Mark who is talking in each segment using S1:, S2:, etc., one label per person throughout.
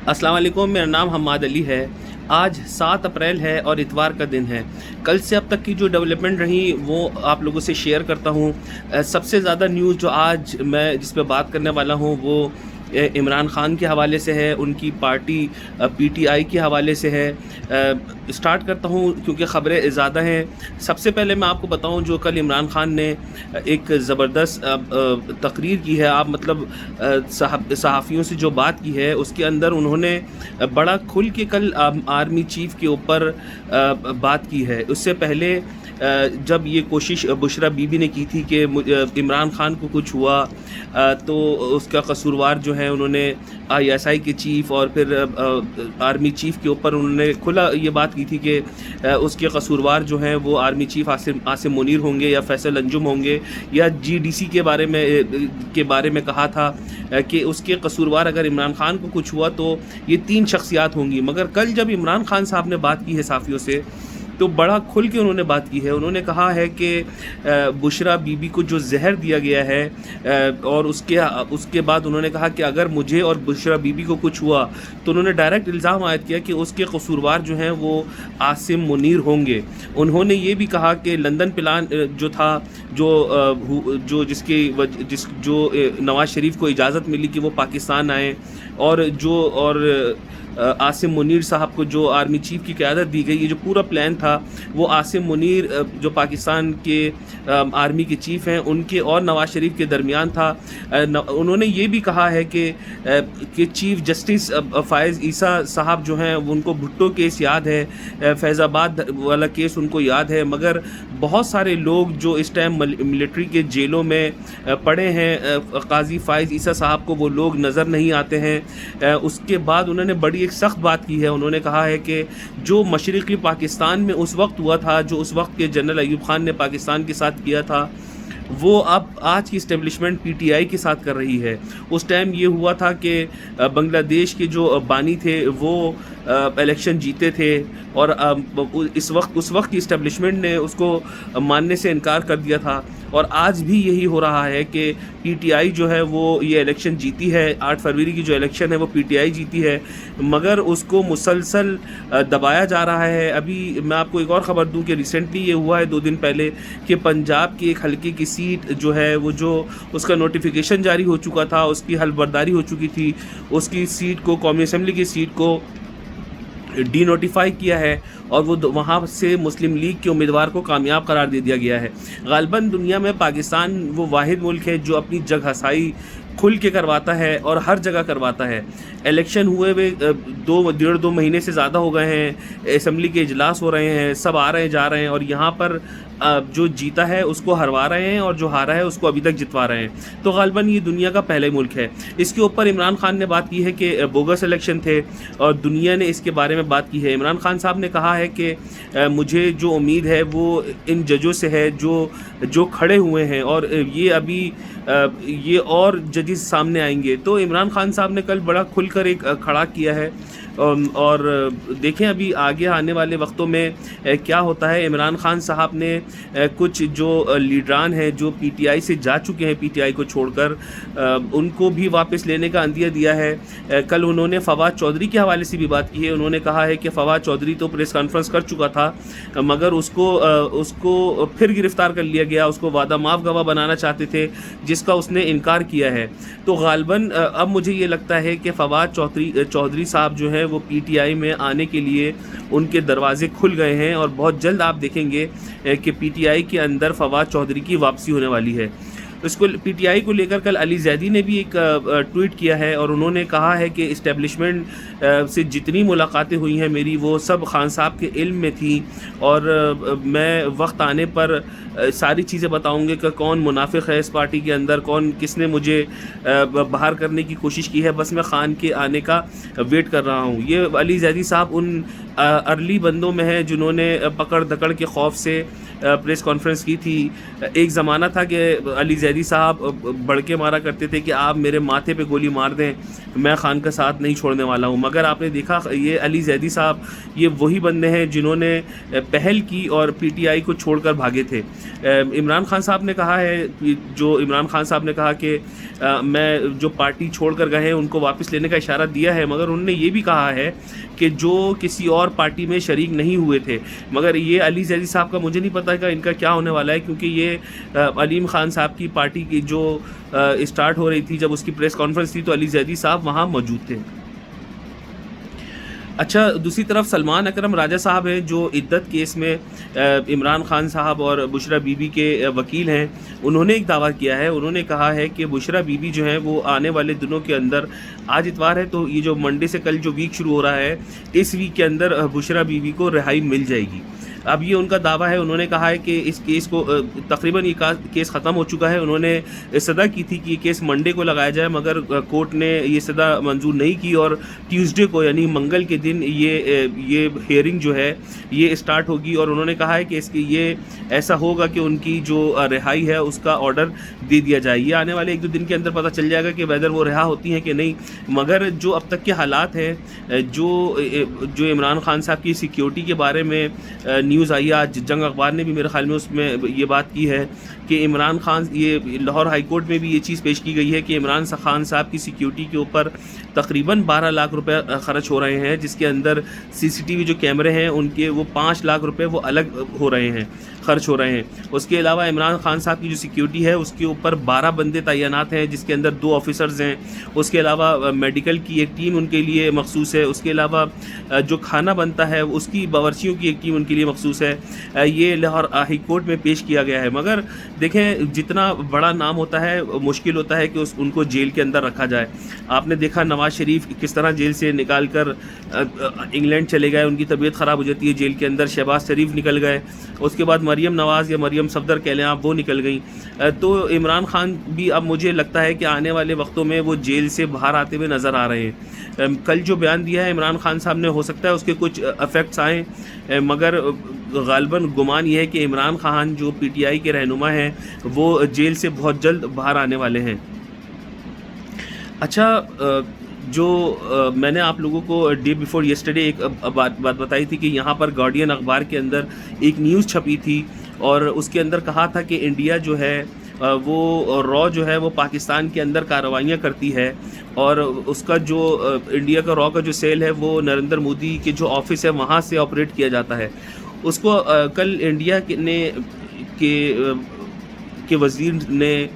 S1: السلام علیکم، میرا نام حماد علی ہے۔ آج 7 اپریل ہے اور اتوار کا دن ہے۔ کل سے اب تک کی جو ڈیولپمنٹ رہی وہ آپ لوگوں سے شیئر کرتا ہوں۔ سب سے زیادہ نیوز جو آج میں جس پہ بات کرنے والا ہوں وہ عمران خان کے حوالے سے ہے، ان کی پارٹی پی ٹی آئی کے حوالے سے ہے۔ اسٹارٹ کرتا ہوں کیونکہ خبریں زیادہ ہیں۔ سب سے پہلے میں آپ کو بتاؤں، جو کل عمران خان نے ایک زبردست تقریر کی ہے، آپ مطلب صحافیوں سے جو بات کی ہے اس کے اندر انہوں نے بڑا کھل کے کل آرمی چیف کے اوپر بات کی ہے۔ اس سے پہلے جب یہ کوشش بشرا بی بی نے کی تھی کہ عمران خان کو کچھ ہوا تو اس کا قصوروار جو ہے انہوں نے آئی ایس آئی کے چیف اور پھر آرمی چیف کے اوپر انہوں نے کھلا یہ بات کی تھی کہ اس کے قصوروار جو ہیں وہ آرمی چیف عاصم منیر ہوں گے یا فیصل انجم ہوں گے، یا جی ڈی سی کے بارے میں کہا تھا کہ اس کے قصوروار اگر عمران خان کو کچھ ہوا تو یہ 3 شخصیات ہوں گی۔ مگر کل جب عمران خان صاحب نے بات کی ہے صحافیوں سے تو بڑا کھل کے انہوں نے بات کی ہے۔ انہوں نے کہا ہے کہ بشرا بی بی کو جو زہر دیا گیا ہے اور اس کے بعد انہوں نے کہا کہ اگر مجھے اور بشرا بی بی کو کچھ ہوا تو انہوں نے ڈائریکٹ الزام عائد کیا کہ اس کے قصوروار جو ہیں وہ عاصم منیر ہوں گے۔ انہوں نے یہ بھی کہا کہ لندن پلان جو تھا جو نواز شریف کو اجازت ملی کہ وہ پاکستان آئیں، اور عاصم منیر صاحب کو جو آرمی چیف کی قیادت دی گئی، یہ جو پورا پلان تھا وہ عاصم منیر جو پاکستان کے آرمی کے چیف ہیں ان کے اور نواز شریف کے درمیان تھا۔ انہوں نے یہ بھی کہا ہے کہ چیف جسٹس فائز عیسیٰ صاحب جو ہیں ان کو بھٹو کیس یاد ہے، فیض آباد والا کیس ان کو یاد ہے، مگر بہت سارے لوگ جو اس ٹائم ملٹری کے جیلوں میں پڑے ہیں قاضی فائز عیسیٰ صاحب کو وہ لوگ نظر نہیں آتے ہیں۔ اس کے بعد انہوں نے بڑی ایک سخت بات کی ہے۔ انہوں نے کہا ہے کہ جو مشرقی پاکستان میں اس وقت ہوا تھا، جو اس وقت کے جنرل ایوب خان نے پاکستان کے ساتھ کیا تھا، وہ اب آج کی اسٹیبلشمنٹ پی ٹی آئی کے ساتھ کر رہی ہے۔ اس ٹائم یہ ہوا تھا کہ بنگلہ دیش کے جو بانی تھے وہ الیکشن جیتے تھے اور اس وقت کی اسٹیبلشمنٹ نے اس کو ماننے سے انکار کر دیا تھا، اور آج بھی یہی ہو رہا ہے کہ پی ٹی آئی جو ہے وہ یہ الیکشن جیتی ہے۔ 8 فروری کی جو الیکشن ہے وہ پی ٹی آئی جیتی ہے، مگر اس کو مسلسل دبایا جا رہا ہے۔ ابھی میں آپ کو ایک اور خبر دوں کہ ریسنٹلی یہ ہوا ہے 2 دن پہلے کہ پنجاب کی ایک حلقے کی سیٹ جو ہے وہ جو اس کا نوٹیفیکیشن جاری ہو چکا تھا، اس کی حلف برداری ہو چکی تھی، اس کی سیٹ کو قومی اسمبلی کی سیٹ کو ڈی نوٹیفائی کیا ہے اور وہ وہاں سے مسلم لیگ کے امیدوار کو کامیاب قرار دے دیا گیا ہے۔ غالباً دنیا میں پاکستان وہ واحد ملک ہے جو اپنی جگ ہسائی کھل کے کرواتا ہے اور ہر جگہ کرواتا ہے۔ الیکشن ہوئے ہوئے 2 مہینے سے زیادہ ہو گئے ہیں، اسمبلی کے اجلاس ہو رہے ہیں، سب آ رہے ہیں جا رہے ہیں، اور یہاں پر جو جیتا ہے اس کو ہروا رہے ہیں اور جو ہارا ہے اس کو ابھی تک جتوا رہے ہیں۔ تو غالباً یہ دنیا کا پہلا ملک ہے۔ اس کے اوپر عمران خان نے بات کی ہے کہ بوگس الیکشن تھے اور دنیا نے اس کے بارے میں بات کی ہے۔ عمران خان صاحب نے کہا ہے کہ مجھے جو امید ہے وہ ان ججوں سے ہے جو کھڑے ہوئے ہیں، اور یہ اور ججز سامنے آئیں گے۔ تو عمران خان صاحب نے کل بڑا کھل کر ایک کھڑا کیا ہے، اور دیکھیں ابھی آگے آنے والے وقتوں میں کیا ہوتا ہے۔ عمران خان صاحب نے کچھ جو لیڈران ہیں جو پی ٹی آئی سے جا چکے ہیں، پی ٹی آئی کو چھوڑ کر، ان کو بھی واپس لینے کا عندیہ دیا ہے۔ کل انہوں نے فواد چودھری کے حوالے سے بھی بات کی ہے۔ انہوں نے کہا ہے کہ فواد چودھری تو پریس کانفرنس کر چکا تھا، مگر اس کو پھر گرفتار کر لیا گیا۔ اس کو وعدہ معاف گواہ بنانا چاہتے تھے جس کا اس نے انکار کیا ہے۔ تو غالباً اب مجھے یہ لگتا ہے کہ فواد چودھری صاحب جو ہیں وہ پی ٹی آئی میں آنے کے لیے ان کے دروازے کھل گئے ہیں، اور بہت جلد آپ دیکھیں گے کہ پی ٹی آئی کے اندر فواد چودھری کی واپسی ہونے والی ہے۔ اس کو پی ٹی آئی کو لے کر کل علی زیدی نے بھی ایک ٹویٹ کیا ہے، اور انہوں نے کہا ہے کہ اسٹیبلشمنٹ سے جتنی ملاقاتیں ہوئی ہیں میری وہ سب خان صاحب کے علم میں تھیں، اور میں وقت آنے پر ساری چیزیں بتاؤں گے کہ کون منافق ہے اس پارٹی کے اندر، کس نے مجھے باہر کرنے کی کوشش کی ہے، بس میں خان کے آنے کا ویٹ کر رہا ہوں۔ یہ علی زیدی صاحب ان ارلی بندوں میں ہیں جنہوں نے پکڑ دکڑ کے خوف سے پریس کانفرنس کی تھی. ایک زمانہ تھا کہ علی زیدی صاحب بڑھ کے مارا کرتے تھے کہ آپ میرے ماتھے پہ گولی مار دیں, میں خان کا ساتھ نہیں چھوڑنے والا ہوں. مگر آپ نے دیکھا یہ علی زیدی صاحب یہ وہی بندے ہیں جنہوں نے پہل کی اور پی ٹی آئی کو چھوڑ کر بھاگے تھے. عمران خان صاحب نے کہا ہے, جو عمران خان صاحب نے کہا کہ میں جو پارٹی چھوڑ کر گئے ہیں ان کو واپس لینے کا اشارہ دیا ہے, مگر انہوں نے یہ بھی کہا ہے کہ جو کسی اور پارٹی میں شریک نہیں ہوئے تھے. مگر یہ علی زیدی صاحب کا مجھے نہیں پتہ کہ ان کا کیا ہونے والا ہے, کیونکہ یہ علیم خان صاحب کی پارٹی کی جو اسٹارٹ ہو رہی تھی, جب اس کی پریس کانفرنس تھی تو علی زیدی صاحب وہاں موجود تھے. اچھا, دوسری طرف سلمان اکرم راجہ صاحب ہیں جو عدت کیس میں عمران خان صاحب اور بشرا بی بی کے وکیل ہیں. انہوں نے ایک دعویٰ کیا ہے, انہوں نے کہا ہے کہ بشرا بی بی جو ہیں وہ آنے والے دنوں کے اندر, آج اتوار ہے تو یہ جو منڈے سے کل جو ویک شروع ہو رہا ہے, اس ویک کے اندر بشرا بی بی کو رہائی مل جائے گی. اب یہ ان کا دعویٰ ہے. انہوں نے کہا ہے کہ اس کیس کو تقریباً یہ کیس ختم ہو چکا ہے. انہوں نے استدعا کی تھی کہ یہ کیس منڈے کو لگایا جائے, مگر کورٹ نے یہ استدعا منظور نہیں کی اور ٹیوزڈے کو یعنی منگل کے دن یہ ہیئرنگ جو ہے یہ اسٹارٹ ہوگی. اور انہوں نے کہا ہے کہ اس کی یہ ایسا ہوگا کہ ان کی جو رہائی ہے اس کا آرڈر دے دیا جائے. یہ آنے والے 1-2 دن کے اندر پتہ چل جائے گا کہ ویدر وہ رہا ہوتی ہیں کہ نہیں. مگر جو اب تک کے حالات ہیں, جو عمران خان صاحب کی سیکیورٹی کے بارے میں نیوز آئی ہے, آج جنگ اخبار نے بھی میرے خیال میں اس میں یہ بات کی ہے کہ عمران خان, یہ لاہور ہائی کورٹ میں بھی یہ چیز پیش کی گئی ہے کہ عمران خان صاحب کی سیکیورٹی کے اوپر تقریباً 12 لاکھ روپے خرچ ہو رہے ہیں, جس کے اندر CCTV جو کیمرے ہیں ان کے وہ 5 لاکھ روپے وہ الگ ہو رہے ہیں, خرچ ہو رہے ہیں. اس کے علاوہ عمران خان صاحب کی جو سیکیورٹی ہے اس کے اوپر 12 بندے تعینات ہیں, جس کے اندر 2 آفیسرز ہیں. اس کے علاوہ میڈیکل کی ایک ٹیم ان کے لیے مخصوص ہے. اس کے علاوہ جو کھانا بنتا ہے اس کی باورچیوں کی ایک ٹیم ان کے لیے مخصوص ہے. یہ لاہور ہائی کورٹ میں پیش کیا گیا ہے. مگر دیکھیں, جتنا بڑا نام ہوتا ہے مشکل ہوتا ہے کہ ان کو جیل کے اندر رکھا جائے. آپ نے دیکھا نواز شریف کس طرح جیل سے نکال کر انگلینڈ چلے گئے, ان کی طبیعت خراب ہو جاتی ہے جیل کے اندر. شہباز شریف نکل گئے, اس کے بعد مریم نواز یا مریم صفدر کہہ لیں آپ, وہ نکل گئیں. تو عمران خان بھی اب مجھے لگتا ہے کہ آنے والے وقتوں میں وہ جیل سے باہر آتے ہوئے نظر آ رہے ہیں. کل جو بیان دیا ہے عمران خان صاحب نے, ہو سکتا ہے اس کے کچھ افیکٹس آئیں, مگر غالباً گمان یہ ہے کہ عمران خان جو PTI کے رہنما ہیں وہ جیل سے بہت جلد باہر آنے والے ہیں. اچھا, جو میں نے آپ لوگوں کو ڈے بیفور یسٹرڈے ایک بات بتائی تھی کہ یہاں پر گارڈین اخبار کے اندر ایک نیوز چھپی تھی اور اس کے اندر کہا تھا کہ انڈیا جو ہے وہ را جو ہے وہ پاکستان کے اندر کارروائیاں کرتی ہے, اور اس کا جو انڈیا کا را کا جو سیل ہے وہ نریندر مودی کے جو آفس ہے وہاں سے آپریٹ کیا جاتا ہے. اس کو کل انڈیا کے وزیر نے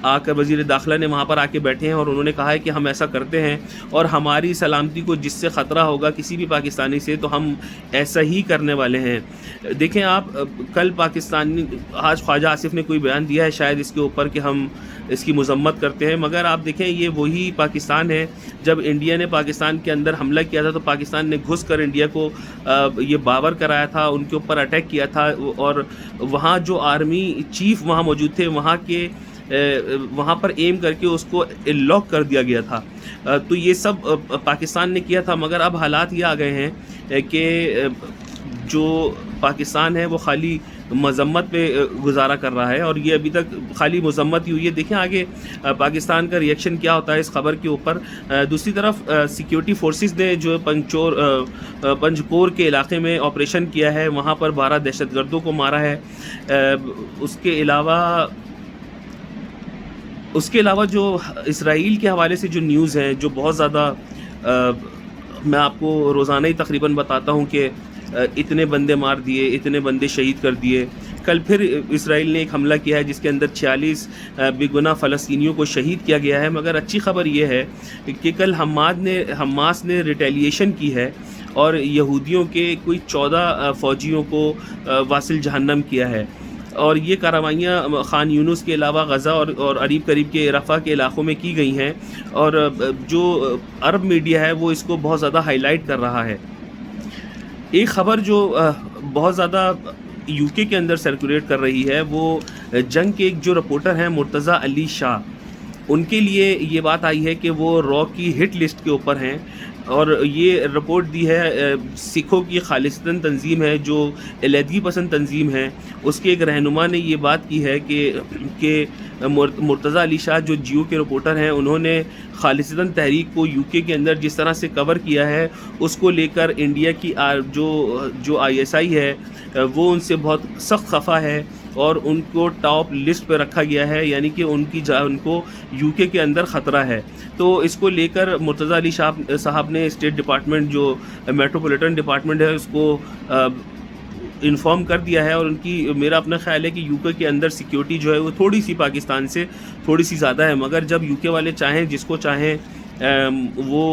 S1: آ کر, وزیر داخلہ نے وہاں پر آ کے بیٹھے ہیں اور انہوں نے کہا ہے کہ ہم ایسا کرتے ہیں اور ہماری سلامتی کو جس سے خطرہ ہوگا کسی بھی پاکستانی سے تو ہم ایسا ہی کرنے والے ہیں. دیکھیں آپ, کل پاکستانی, آج خواجہ آصف نے کوئی بیان دیا ہے شاید اس کے اوپر کہ ہم اس کی مذمت کرتے ہیں, مگر آپ دیکھیں یہ وہی پاکستان ہے. جب انڈیا نے پاکستان کے اندر حملہ کیا تھا تو پاکستان نے گھس کر انڈیا کو یہ باور کرایا تھا, ان کے اوپر اٹیک کیا تھا, اور وہاں جو آرمی چیف وہاں موجود تھے وہاں پر ایم کر کے اس کو لاک کر دیا گیا تھا. تو یہ سب پاکستان نے کیا تھا. مگر اب حالات یہ آ گئے ہیں کہ جو پاکستان ہے وہ خالی مذمت پہ گزارا کر رہا ہے, اور یہ ابھی تک خالی مذمت ہی ہوئی ہے. دیکھیں آگے پاکستان کا ریئیکشن کیا ہوتا ہے اس خبر کے اوپر. دوسری طرف سیکیورٹی فورسز نے جو پنجکور کے علاقے میں آپریشن کیا ہے, وہاں پر 12 دہشت گردوں کو مارا ہے. اس کے علاوہ جو اسرائیل کے حوالے سے جو نیوز ہیں, جو بہت زیادہ میں آپ کو روزانہ ہی تقریباً بتاتا ہوں کہ اتنے بندے مار دیے, اتنے بندے شہید کر دیے. کل پھر اسرائیل نے ایک حملہ کیا ہے جس کے اندر 46 بے گناہ فلسطینیوں کو شہید کیا گیا ہے. مگر اچھی خبر یہ ہے کہ کل حماس نے ریٹیلیشن کی ہے اور یہودیوں کے کوئی 14 فوجیوں کو واصل جہنم کیا ہے. اور یہ کارروائیاں خان یونس کے علاوہ غزہ اور قریب کے رفح کے علاقوں میں کی گئی ہیں, اور جو عرب میڈیا ہے وہ اس کو بہت زیادہ ہائی لائٹ کر رہا ہے. ایک خبر جو بہت زیادہ UK کے اندر سرکولیٹ کر رہی ہے وہ جنگ کے ایک جو رپورٹر ہیں مرتضیٰ علی شاہ, ان کے لیے یہ بات آئی ہے کہ وہ را کی ہٹ لسٹ کے اوپر ہیں، اور یہ رپورٹ دی ہے سکھوں کی خالصتاً تنظیم ہے جو علیحدگی پسند تنظیم ہے، اس کے ایک رہنما نے یہ بات کی ہے کہ مرتضیٰ علی شاہ جو جیو کے رپورٹر ہیں، انہوں نے خالصتاً تحریک کو یو کے اندر جس طرح سے کور کیا ہے، اس کو لے کر انڈیا کی جو آئی ایس آئی ہے وہ ان سے بہت سخت خفا ہے، اور ان کو ٹاپ لسٹ پہ رکھا گیا ہے، یعنی کہ ان کو یو کے اندر خطرہ ہے۔ تو اس کو لے کر مرتضیٰ علی شاہ صاحب نے اسٹیٹ ڈپارٹمنٹ جو میٹروپولیٹن ڈپارٹمنٹ ہے اس کو انفارم کر دیا ہے، اور ان کی میرا اپنا خیال ہے کہ یو کے اندر سیکیورٹی جو ہے وہ تھوڑی سی پاکستان سے تھوڑی سی زیادہ ہے، مگر جب یو کے والے چاہیں جس کو چاہیں وہ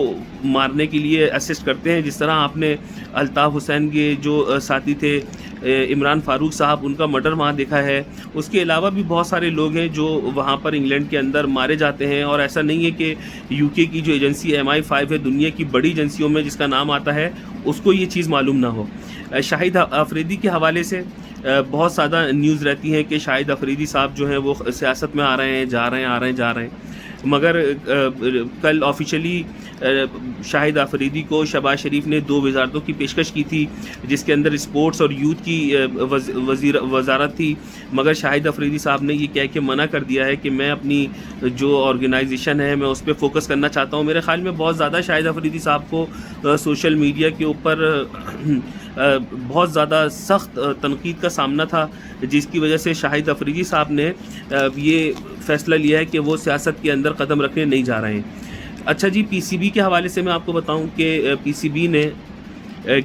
S1: مارنے کے لیے اسسٹ کرتے ہیں، جس طرح آپ نے الطاف حسین کے جو ساتھی تھے عمران فاروق صاحب، ان کا مرڈر وہاں دیکھا ہے۔ اس کے علاوہ بھی بہت سارے لوگ ہیں جو وہاں پر انگلینڈ کے اندر مارے جاتے ہیں، اور ایسا نہیں ہے کہ یو کے کی جو ایجنسی MI5 ہے، دنیا کی بڑی ایجنسیوں میں جس کا نام آتا ہے، اس کو یہ چیز معلوم نہ ہو۔ شاہد آفریدی کے حوالے سے بہت زیادہ نیوز رہتی ہیں کہ شاہد آفریدی صاحب جو ہیں وہ سیاست میں آ رہے ہیں، جا رہے ہیں، مگر کل آفیشلی شاہد آفریدی کو شہباز شریف نے 2 وزارتوں کی پیشکش کی تھی، جس کے اندر اسپورٹس اور یوتھ کی وزارت تھی، مگر شاہد آفریدی صاحب نے یہ کہہ کے منع کر دیا ہے کہ میں اپنی جو آرگنائزیشن ہے میں اس پہ فوکس کرنا چاہتا ہوں۔ میرے خیال میں بہت زیادہ شاہد آفریدی صاحب کو سوشل میڈیا کے اوپر بہت زیادہ سخت تنقید کا سامنا تھا، جس کی وجہ سے شاہد آفریدی صاحب نے یہ فیصلہ لیا ہے کہ وہ سیاست کے اندر قدم رکھنے نہیں جا رہے ہیں۔ اچھا جی، پی سی بی کے حوالے سے میں آپ کو بتاؤں کہ پی سی بی نے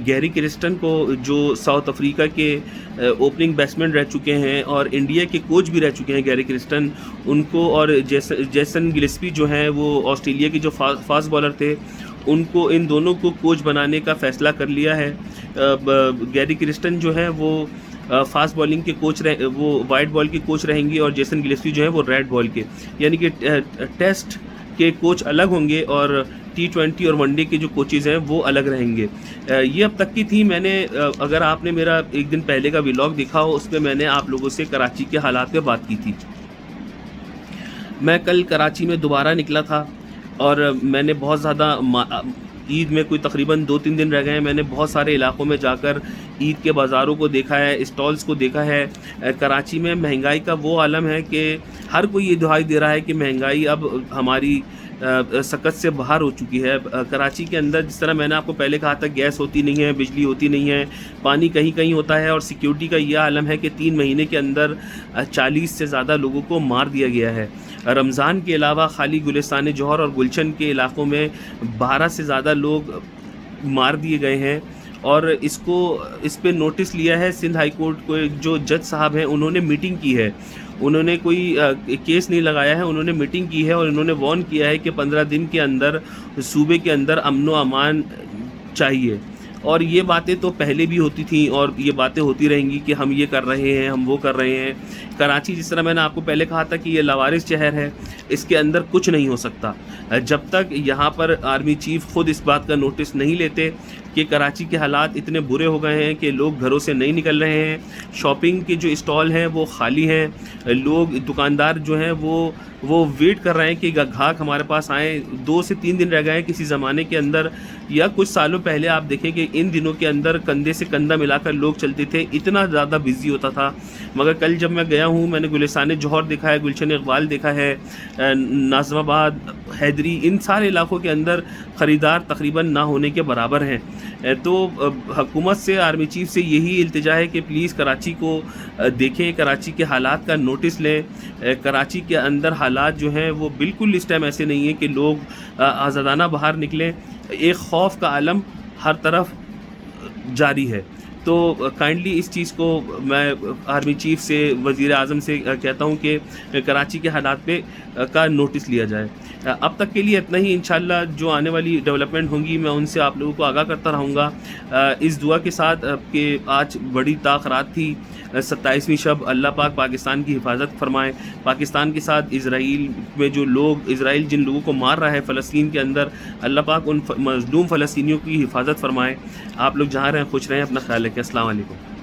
S1: گیری کرسٹن کو، جو ساؤتھ افریقہ کے اوپننگ بیٹسمین رہ چکے ہیں اور انڈیا کے کوچ بھی رہ چکے ہیں گیری کرسٹن، ان کو، اور جیسن گلسپی جو ہیں وہ آسٹریلیا کے جو فاسٹ بالر تھے، ان دونوں کو کوچ بنانے کا فیصلہ کر لیا ہے۔ گیری کرسٹن جو ہے وہ فاسٹ بالنگ کے کوچ وہ وائٹ بال کے کوچ رہیں گے، اور جیسن گلسپی جو ہیں وہ ریڈ بال کے، یعنی کہ ٹیسٹ کے کوچ الگ ہوں گے اور T20 اور ون ڈے کے جو کوچز ہیں وہ الگ رہیں گے۔ یہ اب تک کی تھی۔ میں نے، اگر آپ نے میرا ایک دن پہلے کا ولاگ دیکھا ہو، اس میں میں نے آپ لوگوں سے کراچی کے حالات پہ بات کی تھی۔ میں کل کراچی میں دوبارہ نکلا تھا، اور میں نے بہت زیادہ عید میں کوئی تقریباً 2-3 دن رہ گئے ہیں، میں نے بہت سارے علاقوں میں جا کر عید کے بازاروں کو دیکھا ہے، اسٹالز کو دیکھا ہے۔ کراچی میں مہنگائی کا وہ عالم ہے کہ ہر کوئی یہ دہائی دے رہا ہے کہ مہنگائی اب ہماری سکت سے باہر ہو چکی ہے۔ کراچی کے اندر جس طرح میں نے آپ کو پہلے کہا تھا، گیس ہوتی نہیں ہے، بجلی ہوتی نہیں ہے، پانی کہیں کہیں ہوتا ہے، اور سیکیورٹی کا یہ عالم ہے کہ 3 مہینے کے اندر 40 سے زیادہ لوگوں کو مار دیا گیا ہے۔ رمضان کے علاوہ خالی گلستان جوہر اور گلشن کے علاقوں میں 12 سے زیادہ لوگ مار دیے گئے ہیں، اور اس پہ نوٹس لیا ہے سندھ ہائی کورٹ کو۔ جو جج صاحب ہیں انہوں نے میٹنگ کی ہے، انہوں نے کوئی کیس نہیں لگایا ہے، انہوں نے میٹنگ کی ہے، اور انہوں نے وارن کیا ہے کہ 15 دن کے اندر صوبے کے اندر امن و امان چاہیے۔ اور یہ باتیں تو پہلے بھی ہوتی تھیں، اور یہ باتیں ہوتی رہیں گی کہ ہم یہ کر رہے ہیں، ہم وہ کر رہے ہیں۔ کراچی جس طرح میں نے آپ کو پہلے کہا تھا کہ یہ لاوارث شہر ہے، اس کے اندر کچھ نہیں ہو سکتا جب تک یہاں پر آرمی چیف خود اس بات کا نوٹس نہیں لیتے کہ کراچی کے حالات اتنے برے ہو گئے ہیں کہ لوگ گھروں سے نہیں نکل رہے ہیں، شاپنگ کے جو اسٹال ہیں وہ خالی ہیں، لوگ دکاندار جو ہیں وہ ویٹ کر رہے ہیں کہ گاہک ہمارے پاس آئیں۔ 2 سے 3 دن رہ گئے ہیں کسی زمانے کے اندر، یا کچھ سالوں پہلے آپ دیکھیں کہ ان دنوں کے اندر کندھے سے کندھا ملا کر لوگ چلتے تھے، اتنا زیادہ بزی ہوتا تھا۔ مگر کل جب میں گیا ہوں، میں نے گلستان جوہر دیکھا ہے، گلشن اقبال دیکھا ہے، ناظم آباد، حیدری، ان سارے علاقوں کے اندر خریدار تقریباً نہ ہونے کے برابر ہیں۔ تو حکومت سے، آرمی چیف سے یہی التجا ہے کہ پلیز کراچی کو دیکھیں، کراچی کے حالات کا نوٹس لیں۔ کراچی کے اندر حالات جو ہیں وہ بالکل اس ٹائم ایسے نہیں ہیں کہ لوگ آزادانہ باہر نکلیں، ایک خوف کا عالم ہر طرف جاری ہے۔ تو کائنڈلی اس چیز کو میں آرمی چیف سے، وزیر اعظم سے کہتا ہوں کہ کراچی کے حالات پہ کا نوٹس لیا جائے۔ اب تک کے لیے اتنا ہی، انشاءاللہ جو آنے والی ڈیولپمنٹ ہوں گی میں ان سے آپ لوگوں کو آگاہ کرتا رہوں گا، اس دعا کے ساتھ کہ آج بڑی طاق رات تھی، 27ویں شب، اللہ پاک پاکستان کی حفاظت فرمائے۔ پاکستان کے ساتھ اسرائیل میں جو لوگ، اسرائیل جن لوگوں کو مار رہا ہے فلسطین کے اندر، اللہ پاک ان مظلوم فلسطینیوں کی حفاظت فرمائے۔ آپ لوگ جہاں رہیں خوش رہیں، اپنا خیال رکھیں۔ السلام علیکم۔